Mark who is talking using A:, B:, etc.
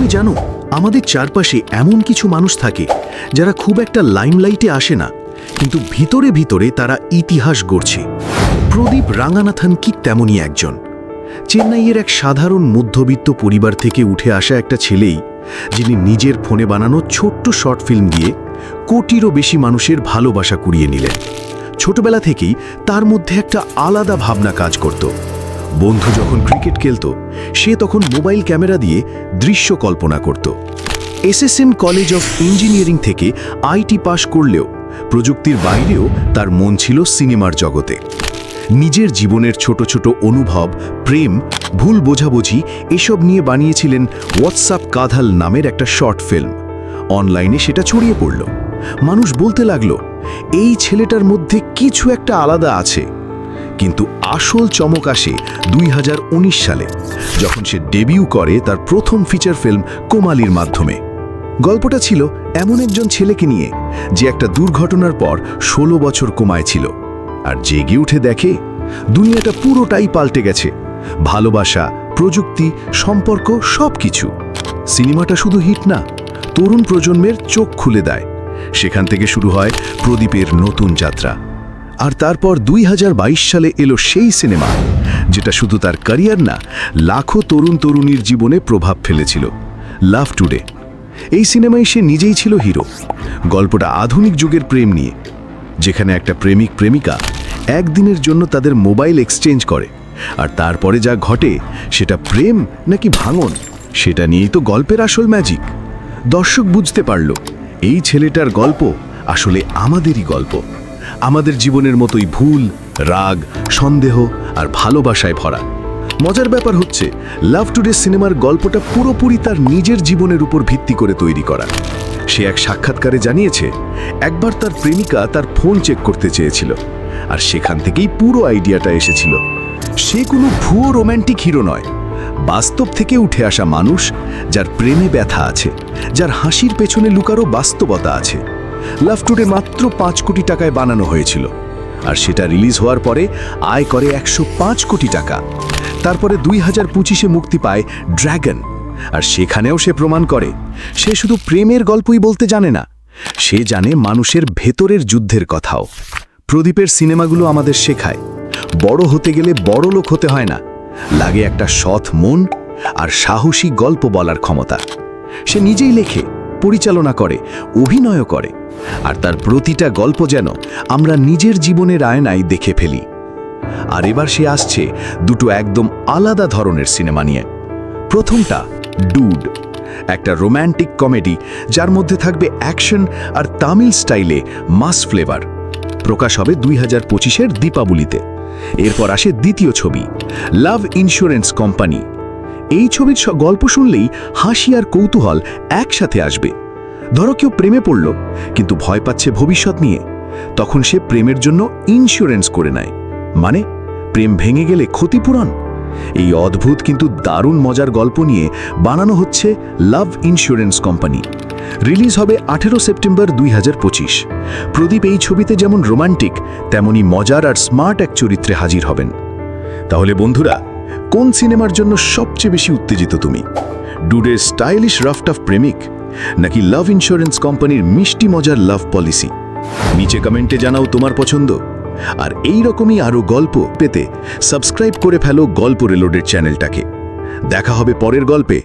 A: তুমি জানো, আমাদের চারপাশে এমন কিছু মানুষ থাকে যারা খুব একটা লাইমলাইটে আসে না, কিন্তু ভিতরে ভিতরে তারা ইতিহাস গড়ছে। প্রদীপ রাঙ্গানাথন কি তেমনই একজন। চেন্নাইয়ের এক সাধারণ মধ্যবিত্ত পরিবার থেকে উঠে আসা একটা ছেলেই, যিনি নিজের ফোনে বানানো ছোট্ট শর্ট ফিল্ম দিয়ে কোটিরও বেশি মানুষের ভালোবাসা কুড়িয়ে নিলেন। ছোটবেলা থেকেই তার মধ্যে একটা আলাদা ভাবনা কাজ করত। বন্ধু যখন ক্রিকেট খেলত, সে তখন মোবাইল ক্যামেরা দিয়ে দৃশ্য কল্পনা করত। এসএসএম কলেজ অফ ইঞ্জিনিয়ারিং থেকে আইটি পাশ করলেও প্রযুক্তির বাইরেও তার মন ছিল সিনেমার জগতে। নিজের জীবনের ছোট ছোট অনুভব, প্রেম, ভুল বোঝাবুঝি এসব নিয়ে বানিয়েছিলেন হোয়াটসঅ্যাপ কাঁধাল নামের একটা শর্ট ফিল্ম। অনলাইনে সেটা ছড়িয়ে পড়ল। মানুষ বলতে লাগলো, এই ছেলেটার মধ্যে কিছু একটা আলাদা আছে। কিন্তু আসল চমক আসে 2019 সালে, যখন সে ডেবিউ করে তার প্রথম ফিচার ফিল্ম কোমালির মাধ্যমে। গল্পটা ছিল এমন একজন ছেলেকে নিয়ে, যে একটা দুর্ঘটনার পর 16 বছর কোমায় ছিল, আর জেগে উঠে দেখে দুনিয়াটা পুরোটাই পাল্টে গেছে। ভালোবাসা, প্রযুক্তি, সম্পর্ক সবকিছু। সিনেমাটা শুধু হিট না, তরুণ প্রজন্মের চোখ খুলে দেয়। সেখান থেকে শুরু হয় প্রদীপের নতুন যাত্রা। আর তারপর 2022 সালে এলো সেই সিনেমা, যেটা শুধু তার ক্যারিয়ার না, লাখো তরুণ তরুণীর জীবনে প্রভাব ফেলেছিল, লাভ টুডে। এই সিনেমায় সে নিজেই ছিল হিরো। গল্পটা আধুনিক যুগের প্রেম নিয়ে, যেখানে একটা প্রেমিক প্রেমিকা একদিনের জন্য তাদের মোবাইল এক্সচেঞ্জ করে, আর তারপরে যা ঘটে সেটা প্রেম নাকি ভাঙন, সেটা নিয়েই তো গল্পের আসল ম্যাজিক। দর্শক বুঝতে পারল, এই ছেলেটার গল্প আসলে আমাদেরই গল্প। আমাদের জীবনের মতোই ভুল, রাগ, সন্দেহ আর ভালোবাসায় ভরা। মজার ব্যাপার হচ্ছে, লাভ টুডে সিনেমার গল্পটা পুরোপুরি তার নিজের জীবনের উপর ভিত্তি করে তৈরি করা। সে এক সাক্ষাৎকারে জানিয়েছে, একবার তার প্রেমিকা তার ফোন চেক করতে চেয়েছিল, আর সেখান থেকেই পুরো আইডিয়াটা এসেছিল। সে কোনো ভুয়ো রোম্যান্টিক হিরো নয়, বাস্তব থেকে উঠে আসা মানুষ, যার প্রেমে ব্যথা আছে, যার হাসির পেছনে লুকানো বাস্তবতা আছে। লাভ টুডে মাত্র 5 কোটি টাকায় বানানো হয়েছিল, আর সেটা রিলিজ হওয়ার পরে আয় করে 105 কোটি টাকা। তারপরে 2025-এ মুক্তি পায় ড্র্যাগন, আর সেখানেও সে প্রমাণ করে, সে শুধু প্রেমের গল্পই বলতে জানে না, সে জানে মানুষের ভেতরের যুদ্ধের কথাও। প্রদীপের সিনেমাগুলো আমাদের শেখায়, বড় হতে গেলে বড় লোক হতে হয় না, লাগে একটা সৎ মন আর সাহসী গল্প বলার ক্ষমতা। সে নিজেই লেখে, পরিচালনা করে, অভিনয় করে, আর তার প্রতিটা গল্প যেন আমরা নিজের জীবনের আয়নায় দেখে ফেলি। আর এবার সে আসছে দুটো একদম আলাদা ধরনের সিনেমা নিয়ে। প্রথমটা ডুড, একটা রোম্যান্টিক কমেডি যার মধ্যে থাকবে অ্যাকশন আর তামিল স্টাইলে মাস ফ্লেভার। প্রকাশ হবে 2025-এর দীপাবলিতে। এরপর আসে দ্বিতীয় ছবি, লাভ ইন্স্যুরেন্স কোম্পানি। এই ছবির গল্প শুনলেই হাসি আর কৌতূহল একসাথে আসবে। ধরো কেউ প্রেমে পড়ল, কিন্তু ভয় পাচ্ছে ভবিষ্যৎ নিয়ে, তখন সে প্রেমের জন্য ইন্স্যুরেন্স করে নেয়। মানে, প্রেম ভেঙে গেলে ক্ষতিপূরণ। এই অদ্ভুত কিন্তু দারুণ মজার গল্প নিয়ে বানানো হচ্ছে লাভ ইন্স্যুরেন্স কোম্পানি। রিলিজ হবে 18 সেপ্টেম্বর 2025। প্রদীপ এই ছবিতে যেমন রোমান্টিক, তেমনি মজার আর স্মার্ট এক চরিত্রে হাজির হবেন। তাহলে বন্ধুরা, কোন সিনেমার জন্য সবচেয়ে বেশি উত্তেজিত তুমি? ডুডের স্টাইলিশ রাফটাফ প্রেমিক, নাকি লাভ ইন্স্যুরেন্স কোম্পানির মিষ্টি মজার লাভ পলিসি? নিচে কমেন্টে জানাও তোমার পছন্দ। আর এই রকমই আরও গল্প পেতে সাবস্ক্রাইব করে ফেলো গল্প রিলোডেড চ্যানেলটাকে। দেখা হবে পরের গল্পে।